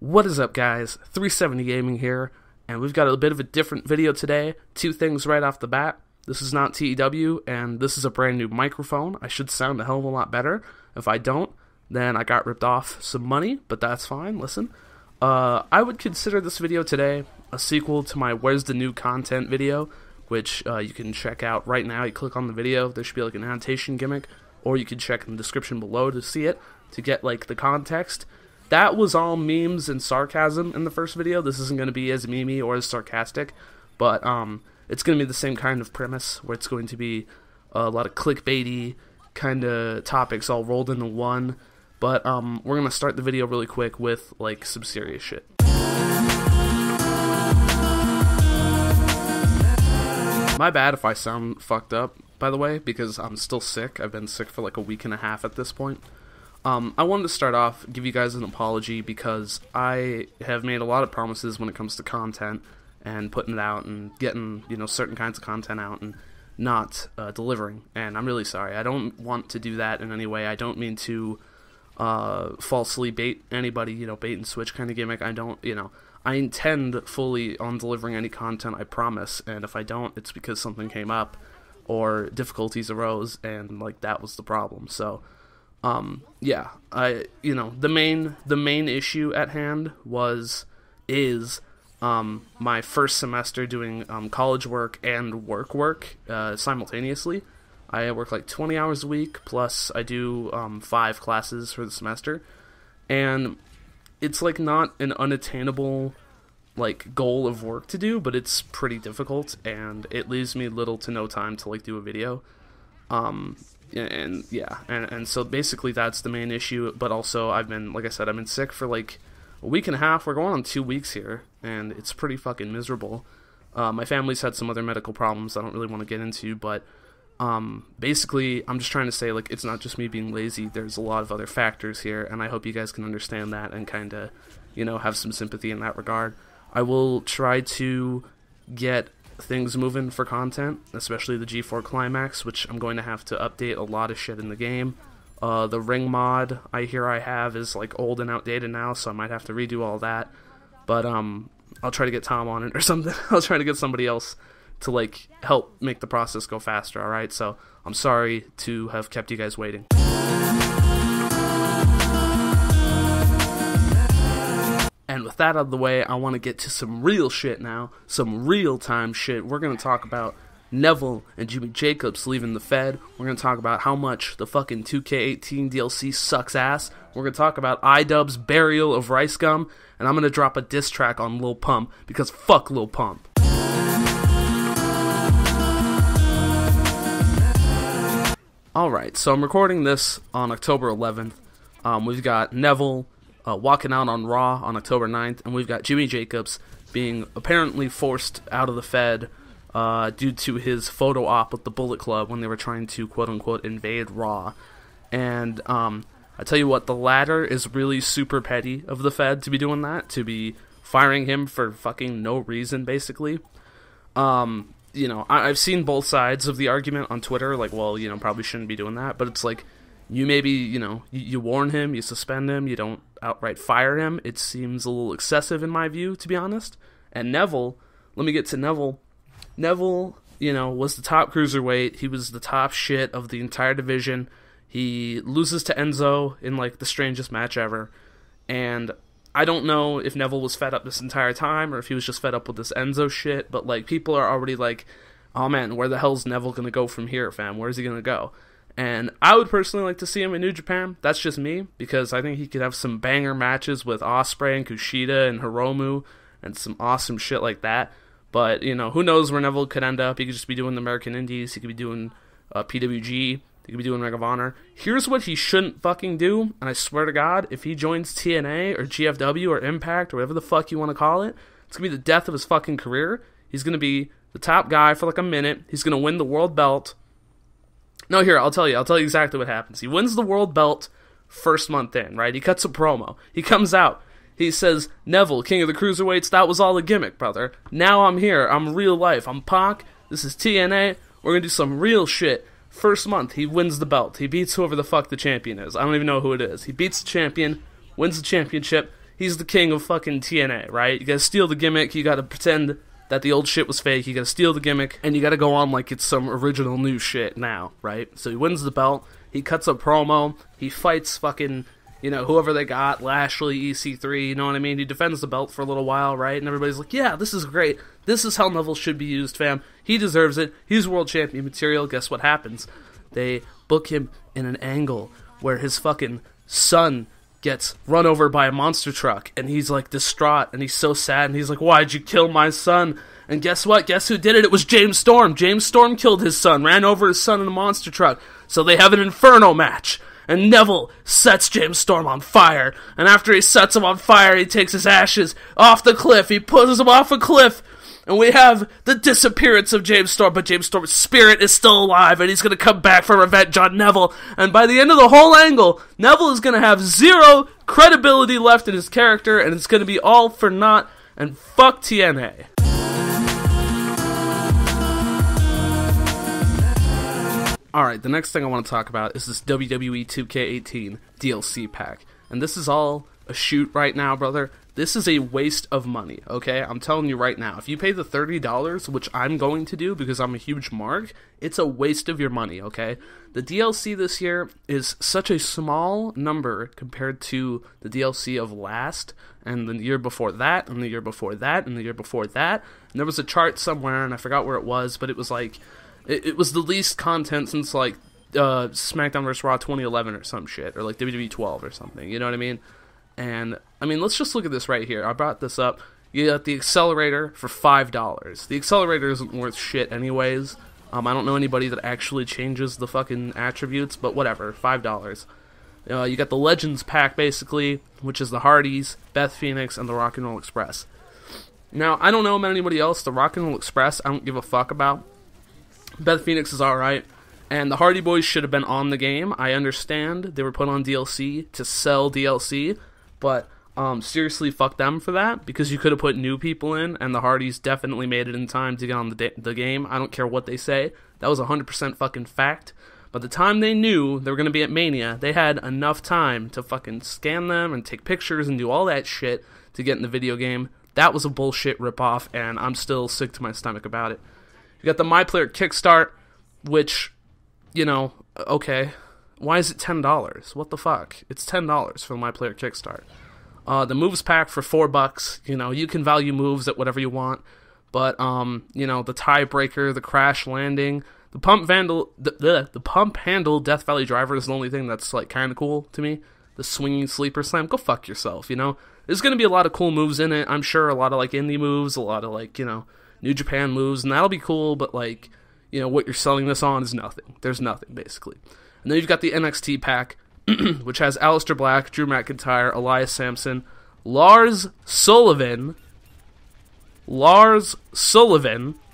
What is up, guys? 370 Gaming here, and we've got a bit of a different video today. Two things right off the bat. This is not TEW, and this is a brand new microphone. I should sound a hell of a lot better. If I don't, then I got ripped off some money, but that's fine. Listen, I would consider this video today a sequel to my Where's the New Content video, which you can check out right now. You click on the video, there should be like an annotation gimmick, or you can check in the description below to see it, to get like the context. That was all memes and sarcasm in the first video. This isn't going to be as memey or as sarcastic, but it's going to be the same kind of premise, where it's going to be a lot of clickbaity kind of topics all rolled into one. But we're going to start the video really quick with like some serious shit. My bad if I sound fucked up, by the way, because I'm still sick. I've been sick for like a week and a half at this point. I wanted to start off, give you guys an apology, because I have made a lot of promises when it comes to content and putting it out and getting, you know, certain kinds of content out and not delivering, and I'm really sorry. I don't want to do that in any way. I don't mean to falsely bait anybody, you know, bait and switch kind of gimmick. I don't, you know, I intend fully on delivering any content, I promise, and if I don't, it's because something came up or difficulties arose, and like that was the problem. So yeah, you know, the main issue at hand is my first semester doing college work and work simultaneously. I work like 20 hours a week, plus I do 5 classes for the semester, and it's like not an unattainable like goal of work to do, but it's pretty difficult, and it leaves me little to no time to like do a video. And yeah, and so basically that's the main issue, but also I've been, like I said, I've been sick for like a week and a half. We're going on 2 weeks here, and it's pretty fucking miserable. My family's had some other medical problems I don't really want to get into, but basically I'm just trying to say, like, it's not just me being lazy. There's a lot of other factors here, and I hope you guys can understand that and kind of, you know, have some sympathy in that regard. I will try to get things moving for content, especially the G4 Climax, which I'm going to have to update a lot of shit in the game. The ring mod I have is like old and outdated now, so I might have to redo all that. But I'll try to get Tom on it or something. I'll try to get somebody else to like help make the process go faster, alright? So I'm sorry to have kept you guys waiting. And with that out of the way, I want to get to some real shit now, some real-time shit. We're going to talk about Neville and Jimmy Jacobs leaving the Fed. We're going to talk about how much the fucking 2K18 DLC sucks ass. We're going to talk about iDubbbz's burial of Rice Gum, and I'm going to drop a diss track on Lil Pump, because fuck Lil Pump. Alright, so I'm recording this on October 11th. We've got Neville walking out on Raw on October 9th, and we've got Jimmy Jacobs being apparently forced out of the Fed due to his photo op with the Bullet Club when they were trying to quote-unquote invade Raw. And I tell you what, the latter is really super petty of the Fed to be doing that, to be firing him for fucking no reason, basically. You know, I've seen both sides of the argument on Twitter, like, well, you know, probably shouldn't be doing that, but it's like, you maybe, you know, you warn him, you suspend him, you don't outright fire him. It seems a little excessive in my view, to be honest. And Neville, let me get to Neville. Neville, you know, was the top cruiserweight. He was the top shit of the entire division. He loses to Enzo in, like, the strangest match ever. And I don't know if Neville was fed up this entire time or if he was just fed up with this Enzo shit, but, like, people are already like, oh, man, where the hell's Neville gonna go from here, fam? Where's he gonna go? And I would personally like to see him in New Japan. That's just me, because I think he could have some banger matches with Ospreay and Kushida and Hiromu and some awesome shit like that. But, you know, who knows where Neville could end up. He could just be doing the American Indies. He could be doing PWG. He could be doing Ring of Honor. Here's what he shouldn't fucking do, and I swear to God, if he joins TNA or GFW or Impact or whatever the fuck you want to call it, it's going to be the death of his fucking career. He's going to be the top guy for like a minute. He's going to win the world belt. No, here, I'll tell you exactly what happens. He wins the world belt first month in, right? He cuts a promo. He comes out. He says, Neville, king of the cruiserweights, that was all a gimmick, brother. Now I'm here. I'm real life. I'm Pac. This is TNA. We're going to do some real shit. First month, he wins the belt. He beats whoever the fuck the champion is. I don't even know who it is. He beats the champion, wins the championship. he's the king of fucking TNA, right? You gotta steal the gimmick, you gotta pretend that the old shit was fake, you gotta steal the gimmick, and you gotta go on like it's some original new shit now, right? So he wins the belt, he cuts a promo, he fights fucking, you know, whoever they got, Lashley, EC3, you know what I mean? He defends the belt for a little while, right? And everybody's like, yeah, this is great. This is how Neville should be used, fam. He deserves it. He's world champion material. Guess what happens? They book him in an angle where his fucking son gets run over by a monster truck, and he's like distraught, and he's so sad, and he's like, why'd you kill my son? And guess what? Guess who did it? It was James Storm. James Storm killed his son, ran over his son in a monster truck. So they have an Inferno match, and Neville sets James Storm on fire, and after he sets him on fire, he takes his ashes off the cliff, he pushes him off a cliff, and we have the disappearance of James Storm, but James Storm's spirit is still alive, and he's going to come back for revenge on Neville, and by the end of the whole angle, Neville is going to have zero credibility left in his character, and it's going to be all for naught, and fuck TNA. Alright, the next thing I want to talk about is this WWE 2K18 DLC pack, and this is all a shoot right now, brother. This is a waste of money, okay? I'm telling you right now. If you pay the $30, which I'm going to do because I'm a huge mark, it's a waste of your money, okay? The DLC this year is such a small number compared to the DLC of last, and the year before that, and the year before that, and the year before that. And there was a chart somewhere, and I forgot where it was, but it was like, it was the least content since like SmackDown vs. Raw 2011 or some shit, or like WWE 12 or something, you know what I mean? And, I mean, let's just look at this right here. I brought this up. You got the accelerator for $5. The accelerator isn't worth shit anyways. I don't know anybody that actually changes the fucking attributes, but whatever, $5. You got the Legends pack, basically, which is the Hardys, Beth Phoenix, and the Rock and Roll Express. Now, I don't know about anybody else. The Rock and Roll Express, I don't give a fuck about. Beth Phoenix is alright. And the Hardy Boys should have been on the game. I understand they were put on DLC to sell DLC. But seriously, fuck them for that, because you could have put new people in, and the Hardys definitely made it in time to get on the game. I don't care what they say. That was 100% fucking fact. By the time they knew they were going to be at Mania, they had enough time to fucking scan them and take pictures and do all that shit to get in the video game. That was a bullshit ripoff, and I'm still sick to my stomach about it. You got the MyPlayer Kickstart, which, you know, okay. Why is it $10? What the fuck? It's $10 for the MyPlayer Kickstart. The moves pack for $4. You know, you can value moves at whatever you want. But, you know, the tiebreaker, the crash landing, the pump handle Death Valley Driver is the only thing that's, like, kind of cool to me. The swinging sleeper slam, go fuck yourself, you know? There's going to be a lot of cool moves in it, I'm sure. A lot of, like, indie moves, a lot of, like, you know, New Japan moves, and that'll be cool, but, like, you know, what you're selling this on is nothing. There's nothing, basically. And then you've got the NXT pack, which has Aleister Black, Drew McIntyre, Elias Sampson, Lars Sullivan,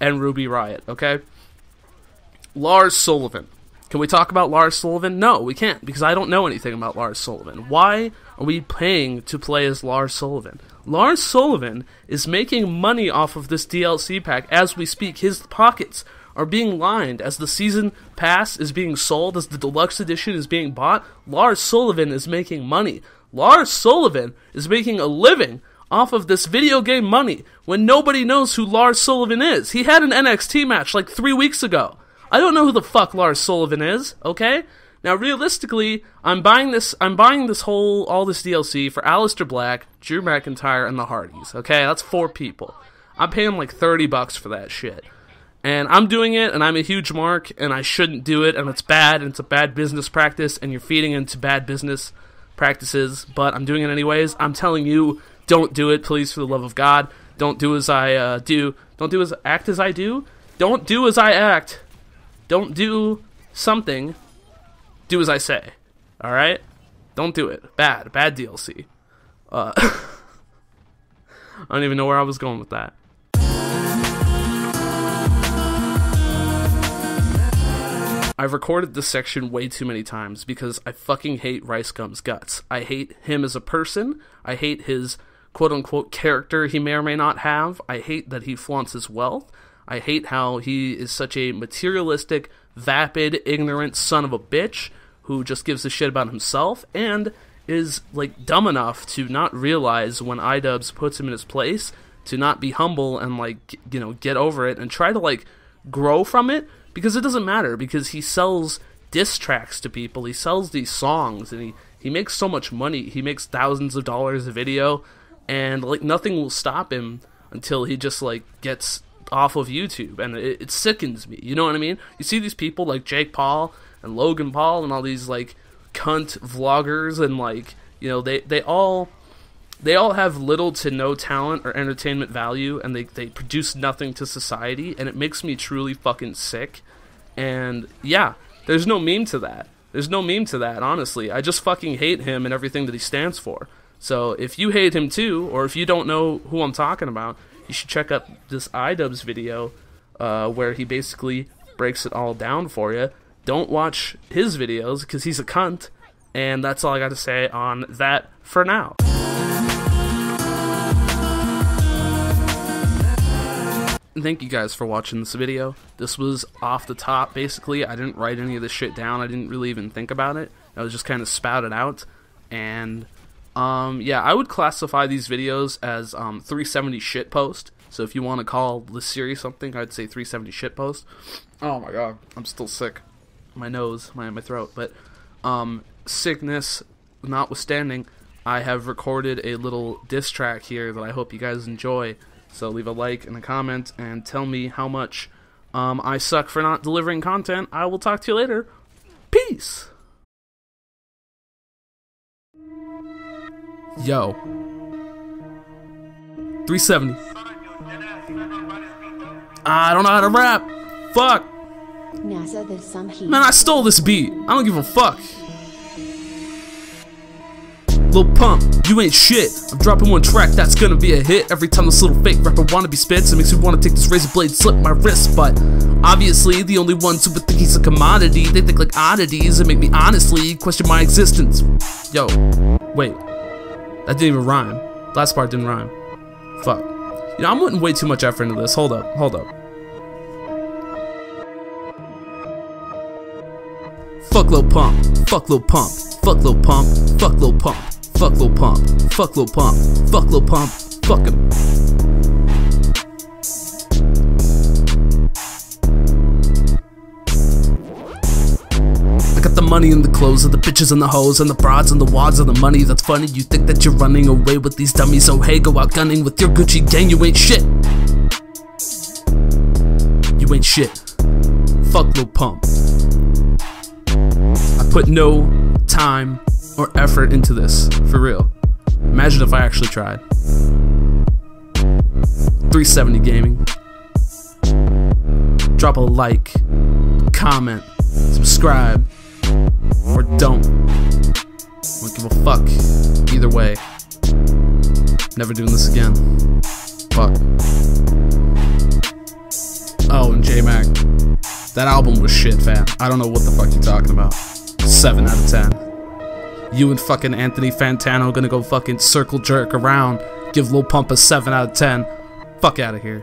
and Ruby Riott, okay? Lars Sullivan. Can we talk about Lars Sullivan? No, we can't, because I don't know anything about Lars Sullivan. Why are we paying to play as Lars Sullivan? Lars Sullivan is making money off of this DLC pack as we speak. His pockets are being lined as the season pass is being sold, as the deluxe edition is being bought. Lars Sullivan is making money. Lars Sullivan is making a living off of this video game money when nobody knows who Lars Sullivan is. He had an NXT match like 3 weeks ago. I don't know who the fuck Lars Sullivan is, okay? Now, realistically, all this DLC for Aleister Black, Drew McIntyre, and the Hardys, okay? That's 4 people. I'm paying like $30 for that shit. And I'm doing it, and I'm a huge mark, and I shouldn't do it, and it's bad, and it's a bad business practice, and you're feeding into bad business practices, but I'm doing it anyways. I'm telling you, don't do it, please, for the love of God. Don't do as I do. Act as I do. Don't do as I act. Don't do something. Do as I say. Alright? Don't do it. Bad DLC. I don't even know where I was going with that. I've recorded this section way too many times because I fucking hate Rice Gum's guts. I hate him as a person. I hate his quote-unquote character he may or may not have. I hate that he flaunts his wealth. I hate how he is such a materialistic, vapid, ignorant son of a bitch who just gives a shit about himself. And is like dumb enough to not realize when iDubbbz puts him in his place, to not be humble and like, you know, get over it and try to like grow from it, because it doesn't matter, because he sells diss tracks to people, he sells these songs, and he makes so much money, he makes thousands of dollars a video, and like nothing will stop him until he just like gets off of YouTube, and it sickens me, you know what I mean? You see these people like Jake Paul and Logan Paul and all these like cunt vloggers, and like, you know, they all have little to no talent or entertainment value, and they produce nothing to society, and it makes me truly fucking sick. And yeah, there's no meme to that. There's no meme to that, honestly. I just fucking hate him and everything that he stands for. So if you hate him too, or if you don't know who I'm talking about, you should check out this iDubbbz video where he basically breaks it all down for you. Don't watch his videos because he's a cunt. And that's all I got to say on that for now. Thank you guys for watching this video. This was off the top, basically. I didn't write any of this shit down. I didn't really even think about it. I was just kind of spouted out. And yeah, I would classify these videos as 370 shit post. So if you want to call this series something, I'd say 370 shit post. Oh my god, I'm still sick. My nose, my throat. But sickness notwithstanding, I have recorded a little diss track here that I hope you guys enjoy. So leave a like and a comment and tell me how much I suck for not delivering content. I will talk to you later. Peace! Yo. 370. I don't know how to rap. Fuck. Man, I stole this beat. I don't give a fuck. Lil Pump, you ain't shit. I'm dropping one track that's gonna be a hit. Every time this little fake rapper wannabe spits, it makes me wanna take this razor blade, slip my wrist. But obviously, the only ones who would think he's a commodity, they think like oddities and make me honestly question my existence. Yo, wait, that didn't even rhyme. Last part didn't rhyme. Fuck. You know, I'm putting way too much effort into this. Hold up. Fuck Lil Pump. Fuck Lil Pump. Fuck Lil Pump. Fuck Lil Pump. Fuck Lil Pump, fuck Lil Pump, fuck Lil Pump, fuck him. I got the money and the clothes and the bitches and the hoes and the broads and the wads and the money. That's funny, you think that you're running away with these dummies. So hey, go out gunning with your Gucci gang, you ain't shit. You ain't shit. Fuck Lil Pump. I put no time or effort into this, for real. Imagine if I actually tried. 370 Gaming. Drop a like, comment, subscribe, or don't. I don't give a fuck. Either way. Never doing this again. Fuck. Oh, and J-Mac. That album was shit, fam. I don't know what the fuck you're talking about. 7 out of 10. You and fucking Anthony Fantano gonna go fucking circle jerk around, give Lil Pump a 7 out of 10. Fuck out of here.